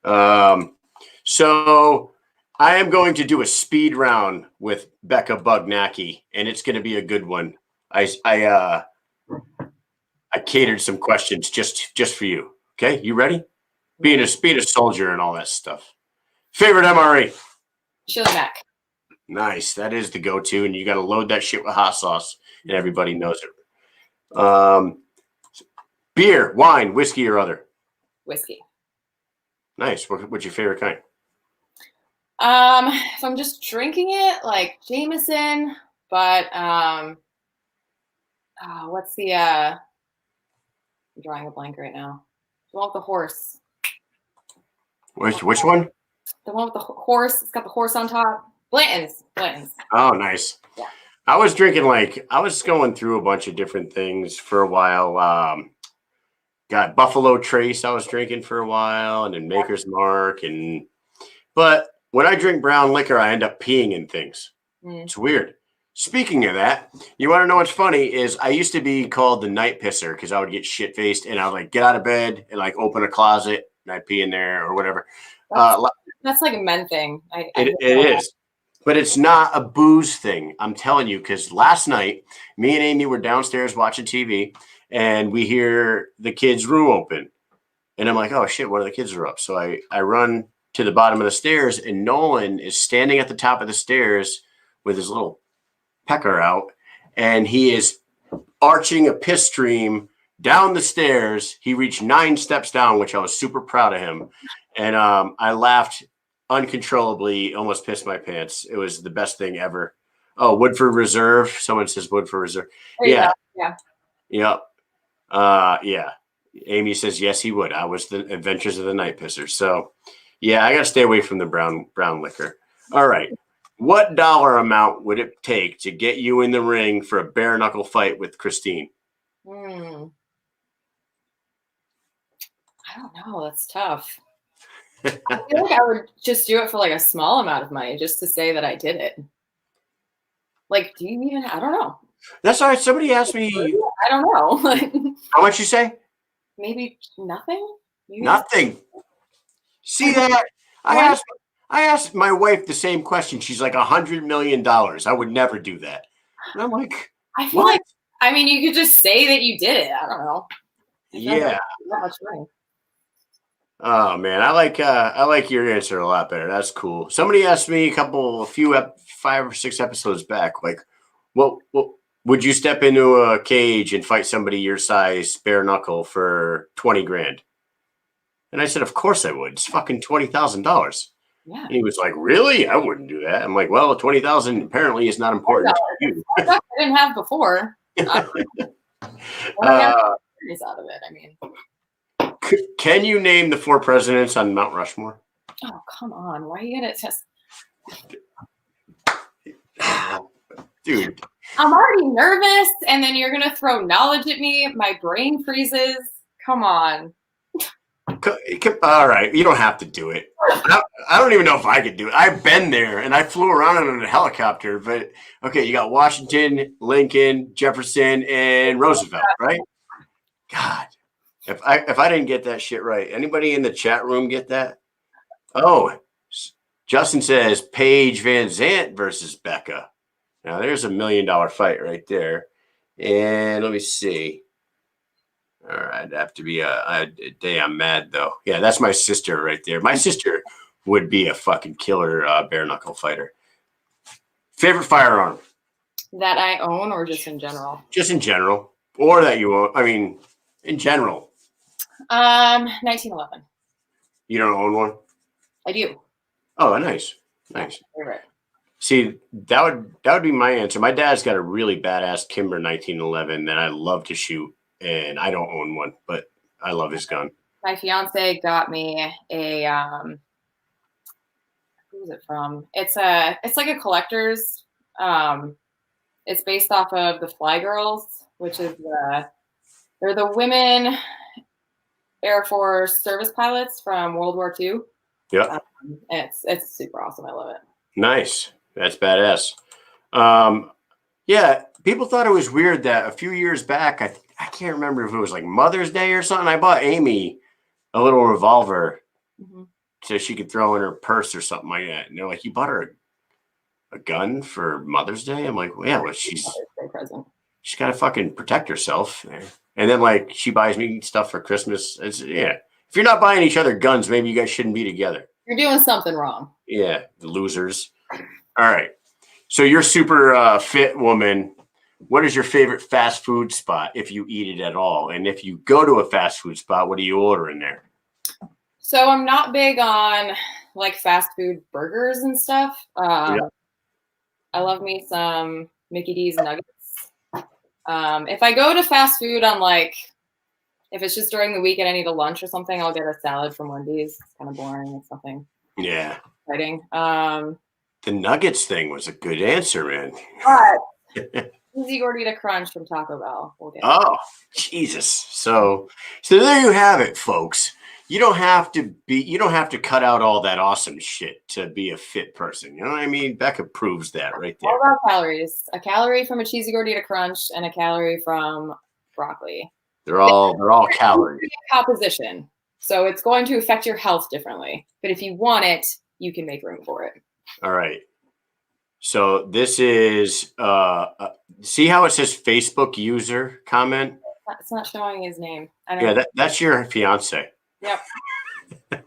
So I am going to do a speed round with Becca Bugnacki, and it's going to be a good one. I catered some questions just for you. Okay, you ready? Being a soldier and all that stuff. Favorite MRE? Chili Mac. Nice. That is the go-to, and you got to load that shit with hot sauce, and everybody knows it. Beer, wine, whiskey, or other? Whiskey. Nice. What's your favorite kind? If I'm just drinking it, like Jameson, but what's the I'm drawing a blank right now. The one with the horse. Which one? The one with the horse. It's got the horse on top. Blanton's. Oh, nice. Yeah. I was going through a bunch of different things for a while. Got Buffalo Trace I was drinking for a while, and then Maker's Mark, but when I drink brown liquor, I end up peeing in things. It's weird. Speaking of that, you want to know what's funny is I used to be called the night pisser because I would get shit faced and I would like get out of bed and like open a closet and I'd pee in there or whatever. That's like a men thing. It is, but it's not a booze thing. I'm telling you, because last night me and Amy were downstairs watching TV and we hear the kids' room open, and I'm like, oh shit, one of the kids are up. So I run to the bottom of the stairs, and Nolan is standing at the top of the stairs with his little pecker out, and he is arching a piss stream down the stairs. He reached 9 steps down, which I was super proud of him. And I laughed uncontrollably, almost pissed my pants. It was the best thing ever. Oh, Woodford Reserve. Someone says Woodford Reserve. Yeah. Yep. Yeah. Amy says, yes, he would. I was the Adventures of the Night Pisser. So, yeah, I got to stay away from the brown liquor. All right. What dollar amount would it take to get you in the ring for a bare knuckle fight with Christine? I don't know. That's tough. I feel like I would just do it for like a small amount of money just to say that I did it. Like, do you even? I don't know. That's all right. Somebody asked me. I don't know. How much you say? Maybe nothing. Nothing. See that? I asked my wife the same question. She's like $100 million. I would never do that. And I'm like, I feel like, I mean, you could just say that you did it. I don't know. Yeah. Not much money. Oh man, I like your answer a lot better. That's cool. Somebody asked me a few 5 or 6 episodes back, like, what would you step into a cage and fight somebody your size bare knuckle for 20 grand? And I said, of course I would. It's fucking $20,000. Yeah. And he was like, really? I wouldn't do that. I'm like, well, 20,000 apparently is not important to you. I didn't have before. I got out of it. I mean, can you name the 4 presidents on Mount Rushmore? Oh, come on. Why are you going to test? Dude. I'm already nervous, and then you're going to throw knowledge at me. My brain freezes. Come on. All right. You don't have to do it. I don't even know if I could do it. I've been there, and I flew around in a helicopter. But, okay, you got Washington, Lincoln, Jefferson, and Roosevelt, right? God. If I didn't get that shit right, anybody in the chat room get that? Oh, Justin says Paige Van Zant versus Becca. Now there's $1 million fight right there. And let me see. All right, it'd have to be a day I'm mad though. Yeah, that's my sister right there. My sister would be a fucking killer bare knuckle fighter. Favorite firearm? That I own, or just in general? Just in general, or that you own. I mean, in general. 1911. You don't own one? I do. Oh, nice. Favorite. See, that would be my answer. My dad's got a really badass Kimber 1911 that I love to shoot, and I don't own one, but I love his gun. My fiance got me a who is it from? It's like a collector's. It's based off of the Fly Girls, which is they're the women Air Force service pilots from World War II. Yeah. It's super awesome. I love it. Nice. That's badass. Yeah, people thought it was weird that a few years back, I can't remember if it was like Mother's Day or something, I bought Amy a little revolver. Mm-hmm. so she could throw in her purse or something like that. And they're like, you bought her a gun for Mother's Day? I'm like, well, yeah, well, she's got to fucking protect herself. And then like she buys me stuff for Christmas. Yeah. If you're not buying each other guns, maybe you guys shouldn't be together. You're doing something wrong. Yeah, the losers. All right. So you're super fit woman. What is your favorite fast food spot if you eat it at all? And if you go to a fast food spot, what do you order in there? So I'm not big on like fast food burgers and stuff. I love me some Mickey D's nuggets. If I go to fast food, I'm like, if it's just during the week and I need a lunch or something, I'll get a salad from Wendy's. It's kind of boring. It's nothing exciting. The nuggets thing was a good answer, man. But Easy Gordita Crunch from Taco Bell. Oh, Jesus. So there you have it, folks. You don't have to cut out all that awesome shit to be a fit person. You know what I mean? Becca proves that right there. All about calories. A calorie from a cheesy gordita crunch and a calorie from broccoli. They're all calories. Composition. So it's going to affect your health differently. But if you want it, you can make room for it. All right. So this is see how it says Facebook user comment? It's not showing his name. That's your fiance. Yep.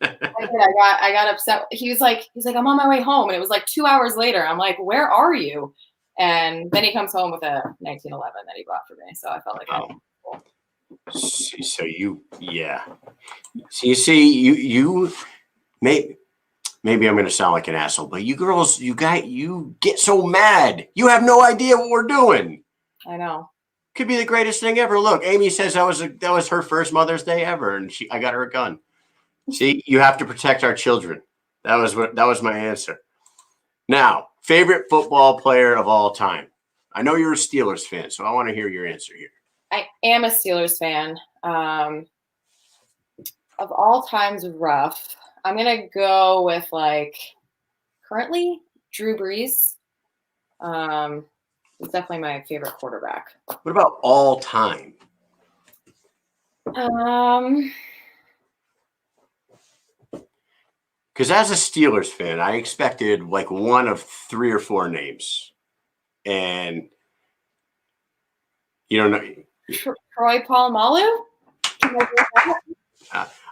I got upset. He's like, I'm on my way home. And it was like 2 hours later. I'm like, where are you? And then he comes home with a 1911 that he bought for me. So I felt like cool. So you maybe I'm going to sound like an asshole, but you girls, you get so mad. You have no idea what we're doing. I know. Could be the greatest thing ever. Look, Amy says that was her first Mother's Day ever, and I got her a gun. See, you have to protect our children. That was my answer. Now, favorite football player of all time. I know you're a Steelers fan, so I want to hear your answer here. I am a Steelers fan. Of all times, rough. I'm gonna go with like currently Drew Brees. He's definitely my favorite quarterback. What about all time? Because as a Steelers fan, I expected like one of 3 or 4 names, and you don't know. Troy Polamalu.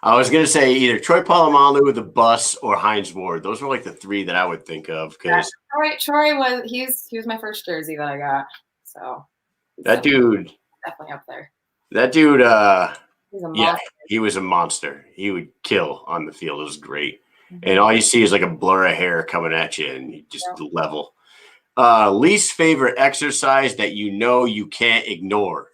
I was gonna say either Troy Polamalu, the Bus, or Hines Ward. Those were like the 3 that I would think of. Because Troy was he was my first jersey that I got. So that dude definitely up there. That dude, He's a monster. he was a monster. He would kill on the field. It was great. Mm-hmm. And all you see is like a blur of hair coming at you, and you just level. Least favorite exercise that you know you can't ignore.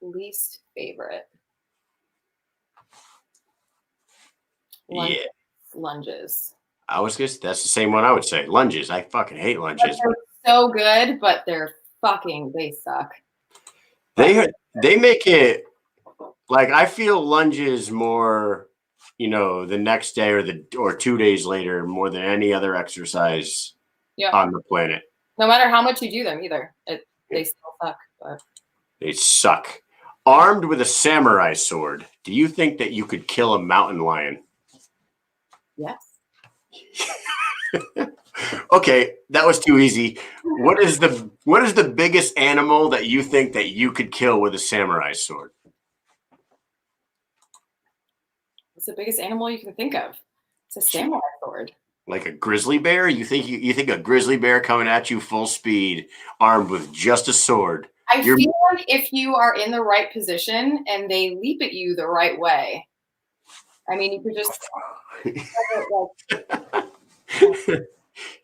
Least favorite. Lunges. I was that's the same one I would say. Lunges. I fucking hate lunges. They're so good, but they suck. They make it like I feel lunges more, the next day or 2 days later more than any other exercise on the planet. No matter how much you do them, either they still suck. But they suck. Armed with a samurai sword, do you think that you could kill a mountain lion? Yes. Okay, that was too easy. What is the biggest animal that you think that you could kill with a samurai sword? What's the biggest animal you can think of? It's a samurai sword. Like a grizzly bear? You think a grizzly bear coming at you full speed, armed with just a sword? I feel like if you are in the right position and they leap at you the right way, I mean, you could just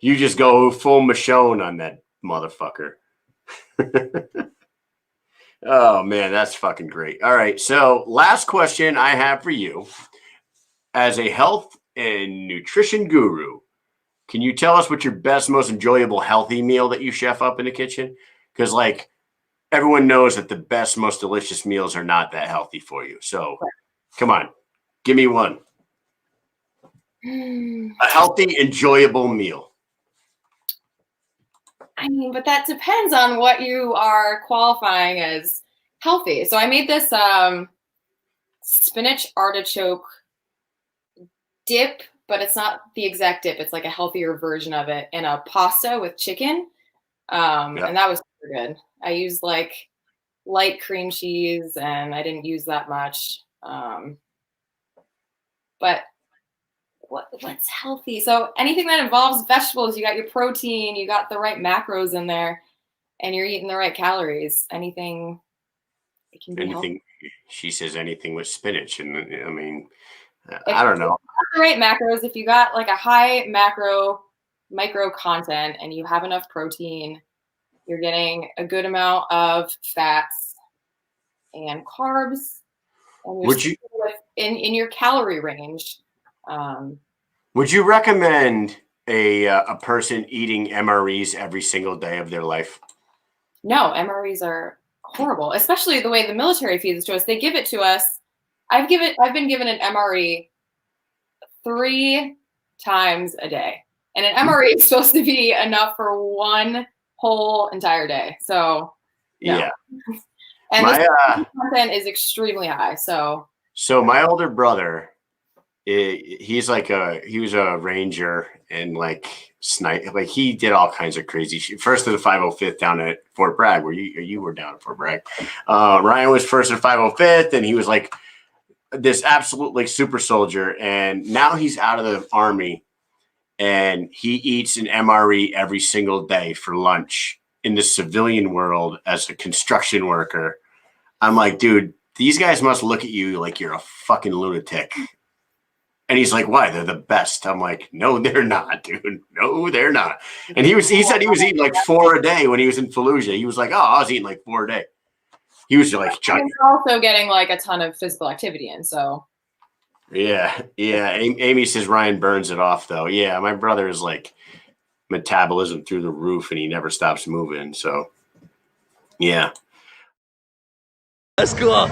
you just go full Michonne on that motherfucker. Oh man, that's fucking great. All right, so last question I have for you. As a health and nutrition guru, can you tell us what your best, most enjoyable healthy meal that you chef up in the kitchen? Because like everyone knows that the best, most delicious meals are not that healthy for you. So come on, give me one. A healthy, enjoyable meal. I mean, but that depends on what you are qualifying as healthy. So I made this spinach artichoke dip, but it's not the exact dip. It's like a healthier version of it in a pasta with chicken. And that was super good. I used like light cream cheese and I didn't use that much. But what's healthy? So anything that involves vegetables, you got your protein, you got the right macros in there, and you're eating the right calories. Anything, it can be healthy. She says anything with spinach. And I mean, I don't know. The right macros, if you got like a high micro content and you have enough protein, you're getting a good amount of fats and carbs, and you're in your calorie range. Would you recommend a person eating MREs every single day of their life? No, MREs are horrible, especially the way the military feeds it to us. They give it to us. I've been given an MRE 3 times a day, and an MRE is supposed to be enough for one whole entire day. So no. Yeah, and the content is extremely high. So my older brother, he was a ranger and like snipe, like he did all kinds of crazy shit. First to the 505th down at Fort Bragg, where you were down at Fort Bragg. Ryan was first at 505th, and he was like this absolute like super soldier. And now he's out of the army, and he eats an MRE every single day for lunch in the civilian world as a construction worker. I'm like, dude, these guys must look at you like you're a fucking lunatic. And he's like, why? They're the best. I'm like, no, they're not, dude. No, they're not. And he said he was eating like 4 a day when he was in Fallujah. He was like, oh, I was eating like 4 a day. He was like, and also getting like a ton of physical activity in. So yeah. Amy says Ryan burns it off though. Yeah, my brother is like metabolism through the roof, and he never stops moving. So yeah, that's cool.